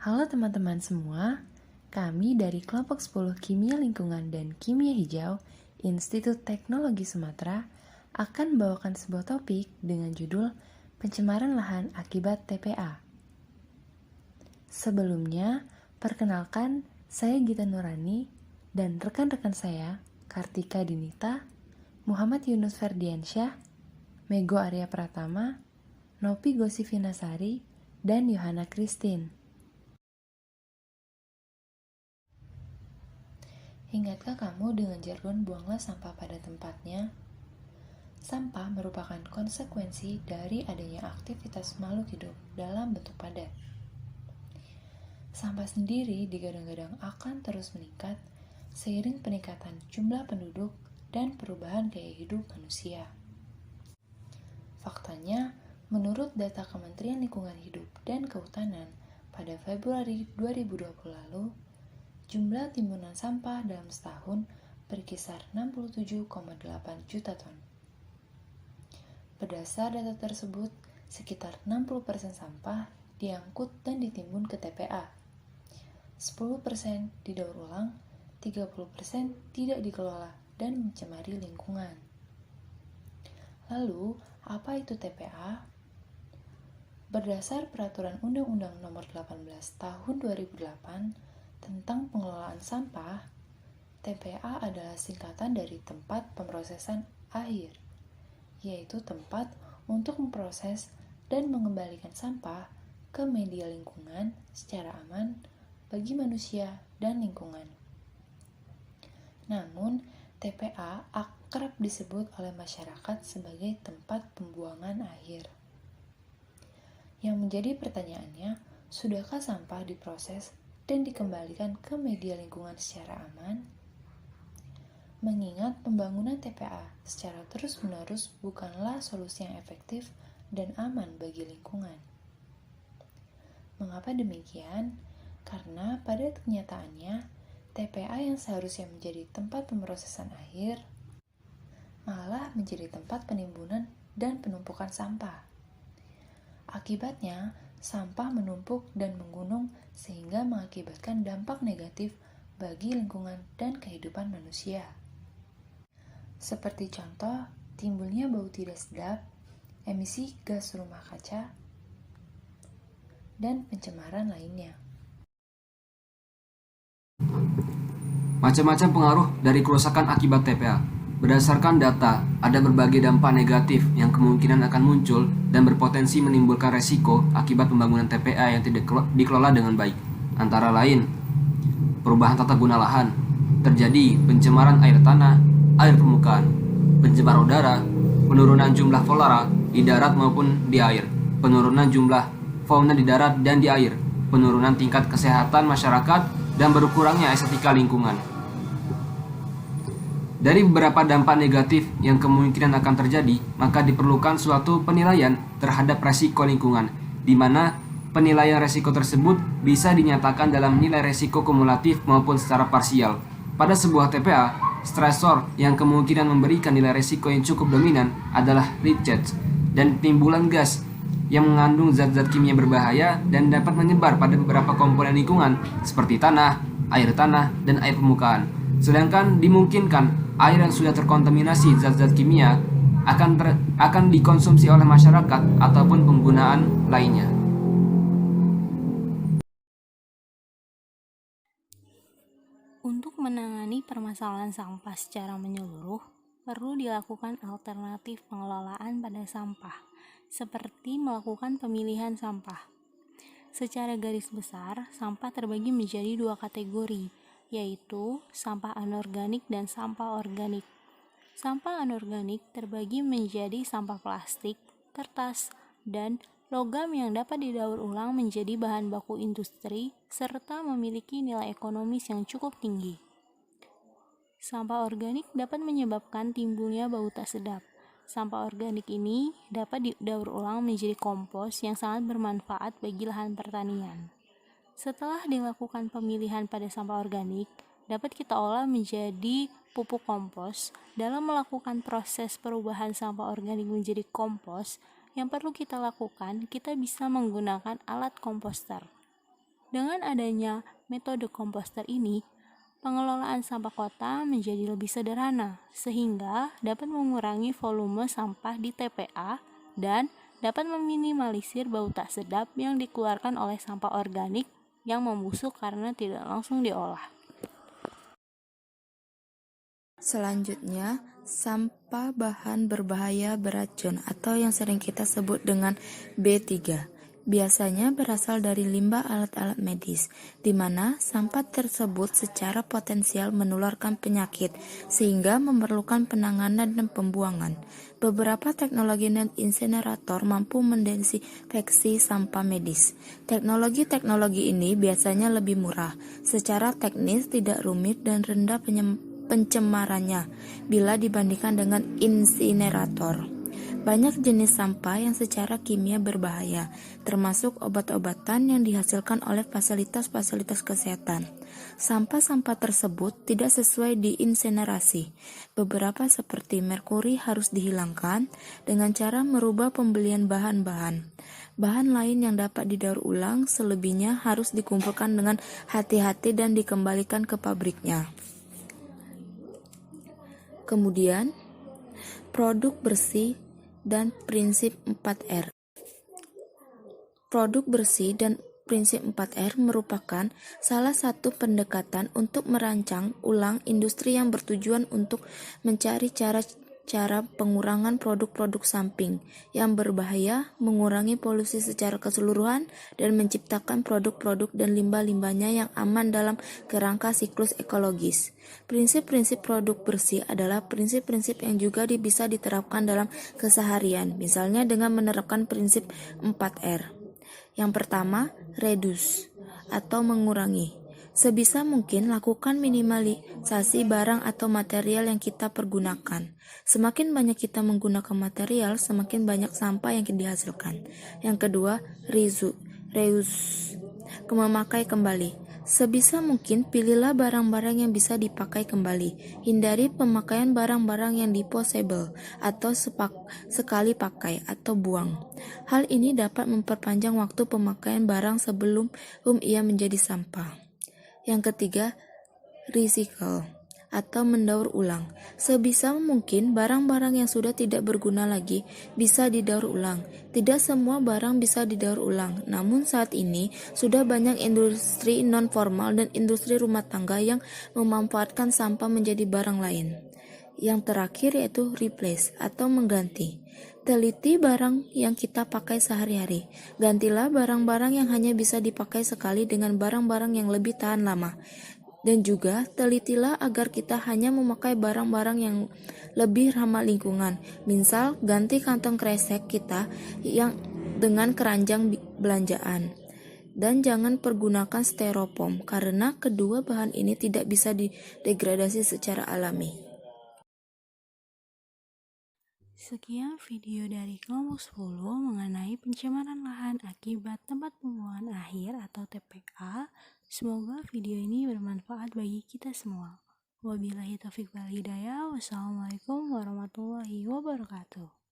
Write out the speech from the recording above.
Halo teman-teman semua, kami dari kelompok 10 Kimia Lingkungan dan Kimia Hijau, Institut Teknologi Sumatera, akan membawakan sebuah topik dengan judul Pencemaran Lahan Akibat TPA. Sebelumnya, perkenalkan saya Gita Nurani dan rekan-rekan saya, Kartika Dinita, Muhammad Yunus Ferdiansyah, Mego Arya Pratama, Nopi Gosivinasari, dan Yohana Christine. Ingatkah kamu dengan jargon buanglah sampah pada tempatnya? Sampah merupakan konsekuensi dari adanya aktivitas makhluk hidup dalam bentuk padat. Sampah sendiri digadang-gadang akan terus meningkat seiring peningkatan jumlah penduduk dan perubahan gaya hidup manusia. Faktanya, menurut data Kementerian Lingkungan Hidup dan Kehutanan pada Februari 2020 lalu, jumlah timbunan sampah dalam setahun berkisar 67,8 juta ton. Berdasar data tersebut, sekitar 60% sampah diangkut dan ditimbun ke TPA. 10% didaur ulang, 30% tidak dikelola dan mencemari lingkungan. Lalu, apa itu TPA? Berdasar Peraturan Undang-Undang Nomor 18 Tahun 2008 tentang pengelolaan sampah, TPA adalah singkatan dari tempat pemrosesan akhir, yaitu tempat untuk memproses dan mengembalikan sampah ke media lingkungan secara aman bagi manusia dan lingkungan. Namun, TPA akrab disebut oleh masyarakat sebagai tempat pembuangan akhir. Yang menjadi pertanyaannya, sudahkah sampah diproses dan dikembalikan ke media lingkungan secara aman? Mengingat pembangunan TPA secara terus-menerus bukanlah solusi yang efektif dan aman bagi lingkungan. Mengapa demikian? Karena pada kenyataannya, TPA yang seharusnya menjadi tempat pemrosesan akhir malah menjadi tempat penimbunan dan penumpukan sampah. Akibatnya, sampah menumpuk dan menggunung sehingga mengakibatkan dampak negatif bagi lingkungan dan kehidupan manusia. Seperti contoh, timbulnya bau tidak sedap, emisi gas rumah kaca, dan pencemaran lainnya. Macam-macam pengaruh dari kerusakan akibat TPA. Berdasarkan data, ada berbagai dampak negatif yang kemungkinan akan muncul dan berpotensi menimbulkan resiko akibat pembangunan TPA yang tidak dikelola dengan baik. Antara lain, perubahan tata guna lahan, terjadi pencemaran air tanah, air permukaan, pencemaran udara, penurunan jumlah flora di darat maupun di air, penurunan jumlah fauna di darat dan di air, penurunan tingkat kesehatan masyarakat, dan berkurangnya estetika lingkungan. Dari beberapa dampak negatif yang kemungkinan akan terjadi, maka diperlukan suatu penilaian terhadap resiko lingkungan, di mana penilaian resiko tersebut bisa dinyatakan dalam nilai resiko kumulatif maupun secara parsial. Pada sebuah TPA, stresor yang kemungkinan memberikan nilai resiko yang cukup dominan adalah leachate dan timbulan gas yang mengandung zat-zat kimia berbahaya dan dapat menyebar pada beberapa komponen lingkungan seperti tanah, dan air permukaan. Sedangkan dimungkinkan air yang sudah terkontaminasi zat-zat kimia akan dikonsumsi oleh masyarakat ataupun penggunaan lainnya. Untuk menangani permasalahan sampah secara menyeluruh, perlu dilakukan alternatif pengelolaan pada sampah, seperti melakukan pemilihan sampah. Secara garis besar, sampah terbagi menjadi dua kategori, yaitu sampah anorganik dan sampah organik. Sampah anorganik terbagi menjadi sampah plastik, kertas, dan logam yang dapat didaur ulang menjadi bahan baku industri serta memiliki nilai ekonomis yang cukup tinggi. Sampah organik dapat menyebabkan timbulnya bau tak sedap. Sampah organik ini dapat didaur ulang menjadi kompos yang sangat bermanfaat bagi lahan pertanian. Setelah dilakukan pemilihan pada sampah organik, dapat kita olah menjadi pupuk kompos. Dalam melakukan proses perubahan sampah organik menjadi kompos, yang perlu kita lakukan, kita bisa menggunakan alat komposter. Dengan adanya metode komposter ini, pengelolaan sampah kota menjadi lebih sederhana, sehingga dapat mengurangi volume sampah di TPA dan dapat meminimalisir bau tak sedap yang dikeluarkan oleh sampah organik yang membusuk karena tidak langsung diolah. Selanjutnya, sampah bahan berbahaya beracun atau yang sering kita sebut dengan B3. Biasanya berasal dari limbah alat-alat medis, di mana sampah tersebut secara potensial menularkan penyakit, sehingga memerlukan penanganan dan pembuangan. Beberapa teknologi dan insinerator mampu mendesinfeksi sampah medis. Teknologi ini biasanya lebih murah, secara teknis tidak rumit dan rendah pencemarannya bila dibandingkan dengan insinerator. Banyak jenis sampah yang secara kimia berbahaya, termasuk obat-obatan yang dihasilkan oleh fasilitas-fasilitas kesehatan. Sampah-sampah tersebut tidak sesuai diinsinerasi. Beberapa seperti merkuri harus dihilangkan dengan cara merubah pembelian bahan-bahan. Bahan lain yang dapat didaur ulang selebihnya harus dikumpulkan dengan hati-hati dan dikembalikan ke pabriknya. Kemudian, produk bersih dan prinsip 4R. Produk bersih dan prinsip 4R merupakan salah satu pendekatan untuk merancang ulang industri yang bertujuan untuk mencari cara pengurangan produk-produk samping yang berbahaya, mengurangi polusi secara keseluruhan, dan menciptakan produk-produk dan limbah-limbahnya yang aman dalam kerangka siklus ekologis. Prinsip-prinsip produk bersih adalah prinsip-prinsip yang juga bisa diterapkan dalam keseharian, misalnya dengan menerapkan prinsip 4R. Yang pertama, reduce atau mengurangi. Sebisa mungkin lakukan minimalisasi barang atau material yang kita pergunakan. Semakin banyak kita menggunakan material, semakin banyak sampah yang dihasilkan. Yang kedua, reuse, memakai kembali. Sebisa mungkin pilihlah barang-barang yang bisa dipakai kembali. Hindari pemakaian barang-barang yang disposable atau sekali pakai atau buang. Hal ini dapat memperpanjang waktu pemakaian barang sebelum ia menjadi sampah. Yang ketiga, recycle atau mendaur ulang. Sebisa mungkin barang-barang yang sudah tidak berguna lagi bisa didaur ulang. Tidak semua barang bisa didaur ulang, namun saat ini sudah banyak industri non-formal dan industri rumah tangga yang memanfaatkan sampah menjadi barang lain. Yang terakhir yaitu replace atau mengganti. Teliti barang yang kita pakai sehari-hari. Gantilah barang-barang yang hanya bisa dipakai sekali dengan barang-barang yang lebih tahan lama. Dan juga telitilah agar kita hanya memakai barang-barang yang lebih ramah lingkungan. Misal, ganti kantong kresek kita yang dengan keranjang belanjaan. Dan jangan pergunakan styrofoam karena kedua bahan ini tidak bisa didegradasi secara alami. Sekian video dari kelompok 10 mengenai pencemaran lahan akibat tempat pembuangan akhir atau TPA. Semoga video ini bermanfaat bagi kita semua. Wabillahi taufiq wal hidayah. Wassalamualaikum warahmatullahi wabarakatuh.